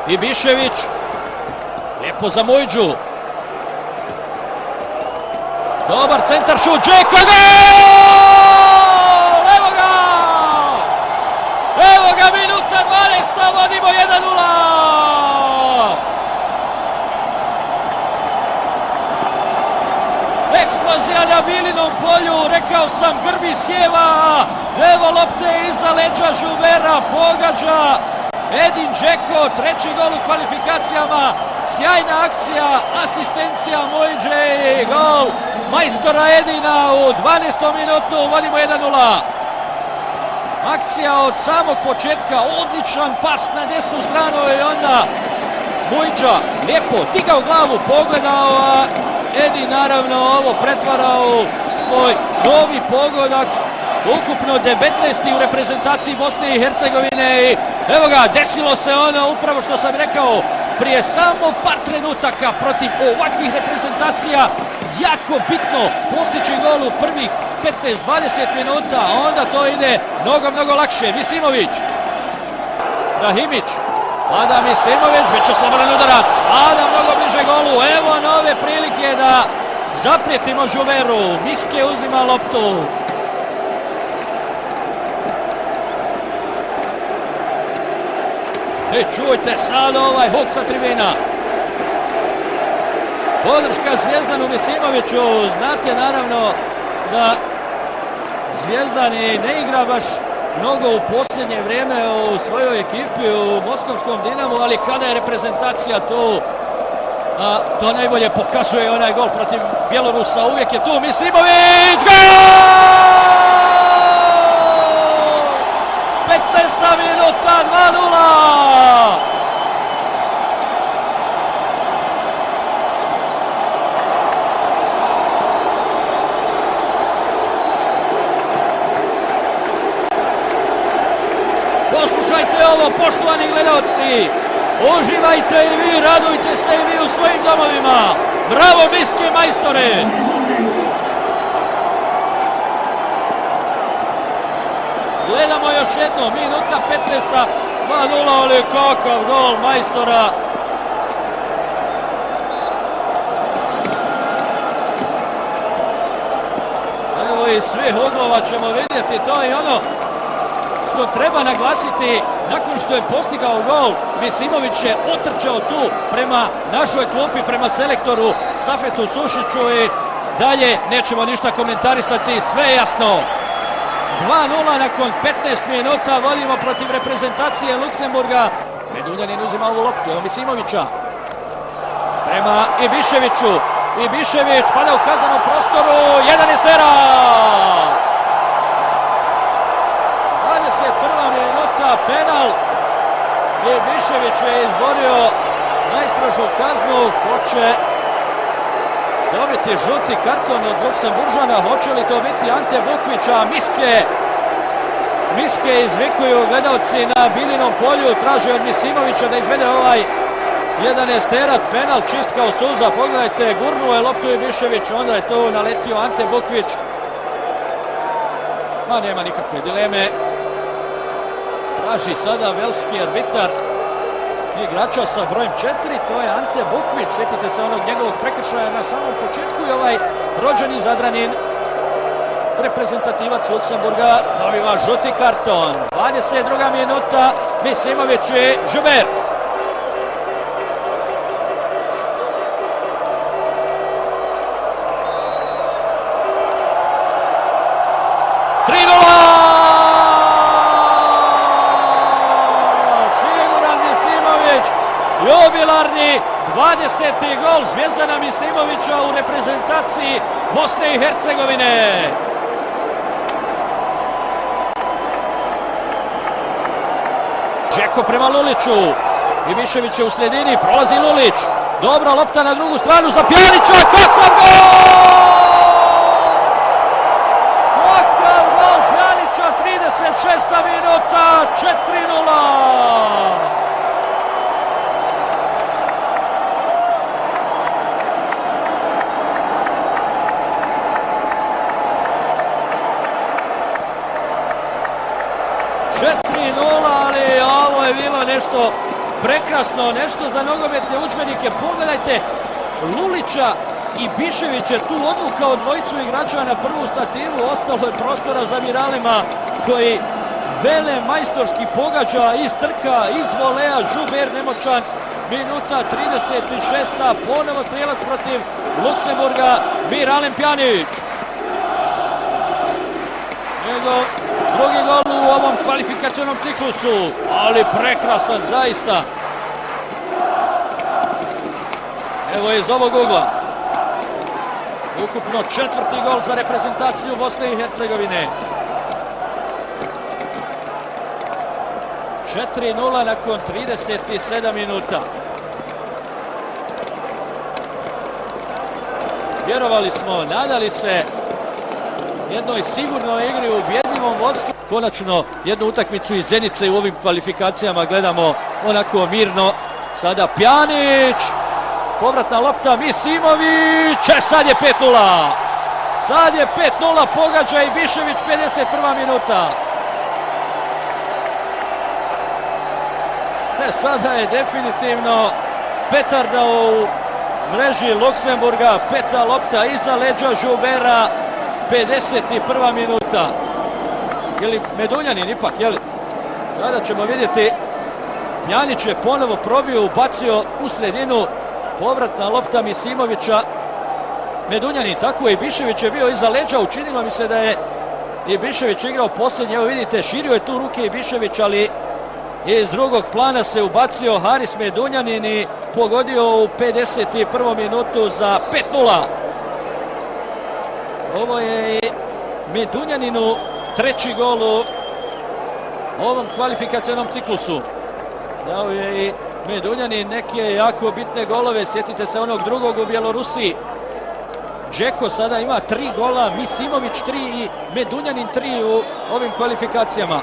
Ibišević. Lijepo za Mujđu. Dobar centar šut, Džeko, gol! Evo ga! Evo ga, minuta 12, vodimo 1:0. Eksplozija na Bilinom polju, rekao sam, Grbi sjeva. Evo lopte iza leđa Žuvera, pogađa Edin Džeko, treći gol u kvalifikacijama. Sjajna akcija, asistencija Mujđe i gol majstora Edina u 12. minutu, vodimo 1:0. Akcija od samog početka, odličan pas na desnu stranu i onda Mujđa lijepo digao glavu, pogledao, a Edin naravno ovo pretvara u svoj novi pogodak, ukupno 19. u reprezentaciji Bosne i Hercegovine i evo ga, desilo se ono upravo što sam rekao, prije samo par trenutaka protiv ovakvih reprezentacija jako bitno postići gol u prvih 15-20 minuta, a onda to ide mnogo lakše. Misimović, Rahimić, Adam Misimović, već je slobodan udarac, sada mnogo bliže golu, evo nove prilike da zaprijetimo Žuveru, Miske uzima loptu. Čujte sad ovaj huk sa tribina. Podrška Zvijezdanu Misimoviću. Znate naravno da Zvijezdan ne igra baš mnogo u posljednje vrijeme u svojoj ekipi u Moskovskom Dinamu, ali kada je reprezentacija tu, to najbolje pokazuje onaj gol protiv Bjelorusa. Uvijek je tu Misimović. Gol! 15. minuta, 2:0. Poslušajte ovo, poštovani gledalci. Uživajte i vi, radujte se i vi u svojim domovima. Bravo Miske, majstore! Gledamo još jedno, minuta 15, 2:0, ali kakav gol majstora. Evo i svih uglova ćemo vidjeti, to je ono što treba naglasiti. Nakon što je postigao gol, Misimović je otrčao tu prema našoj klupi, prema selektoru Safetu Sušiću i dalje nećemo ništa komentarisati, sve je jasno. 2:0 nakon 15 minuta, vodimo protiv reprezentacije Luksemburga. Meduljanin uzima ovu loptu, evo Misimovića. Prema Ibiševiću. Ibišević pada u kaznenom prostoru, 1 terac! 21. minuta, penal. Ibišević je izborio najstrožu kaznu, hoće dobiti žuti karton od Luksemburžana, hoće li to biti Ante Bukvića? Miske izvikuju gledalci na Bilinom polju, traže od Misimovića da izvede ovaj 11 terac, penal, čist kao suza, pogledajte, gurnuo je loptu Ibišević, onda je tu naletio Ante Bukvić. Ma nema nikakve dileme, traži sada velški arbitar igrača sa brojem 4, to je Ante Bukvić, sjetite se onog njegovog prekršaja na samom početku i ovaj rođeni Zadranin, reprezentativac Luksemburga, dobiva žuti karton. 22. minuta, Misimović i Žuber. Jubilarni 20. gol Zvijezdana Misimovića u reprezentaciji Bosne i Hercegovine. Džeko prema Luliću. Ibišević je u sredini, prolazi Lulić. Dobra lopta na drugu stranu za Pjanića. Kakav gol! Kakav gol Pjanića, 36. minuta, 4:0. Ali ovo je bilo nešto prekrasno, nešto za nogometne udžbenike. Pogledajte Lulića i Bišević je tu odvukao dvojicu igrača na prvu stativu, ostalo je prostora za Miralema koji vele majstorski pogađa iz trka, iz voleja. Žuber nemoćan, minuta 36. Ponovo strelac protiv Luksemburga, Miralem Pjanić. Njegov drugi gol u ovom kvalifikacionom ciklusu, ali prekrasan zaista. Evo iz ovog ugla. Ukupno četvrti gol za reprezentaciju Bosne i Hercegovine. 4-0 nakon 37 minuta. Vjerovali smo, nadali se jednoj sigurnoj igri u ubjedljivom vodstvu. Konačno jednu utakmicu iz Zenice u ovim kvalifikacijama gledamo onako mirno. Sada Pjanić, povratna lopta, Misimović, sad je 5-0. Sad je 5-0, pogađa i Bišević, 51. minuta. Sada je definitivno petarda u mreži Luksemburga, peta lopta iza leđa Žubera, 51. minuta. Ili Medunjanin ipak, jeli? Sada ćemo vidjeti. Pjanić je ponovo probio, ubacio u sredinu, povratna lopta Misimovića. Medunjanin, tako je, i Bišević je bio iza leđa, učinilo mi se da je i Bišević igrao posljednje. Evo vidite, širio je tu ruke i Bišević, ali iz drugog plana se ubacio Haris Medunjanin i pogodio u 51. minutu za 5-0. Ovo je Medunjaninu treći gol u ovom kvalifikacionom ciklusu. Dao je i Medunjanin neke jako bitne golove. Sjetite se onog drugog u Bjelorusiji. Džeko sada ima 3 gola, Misimović 3 i Medunjanin 3 u ovim kvalifikacijama.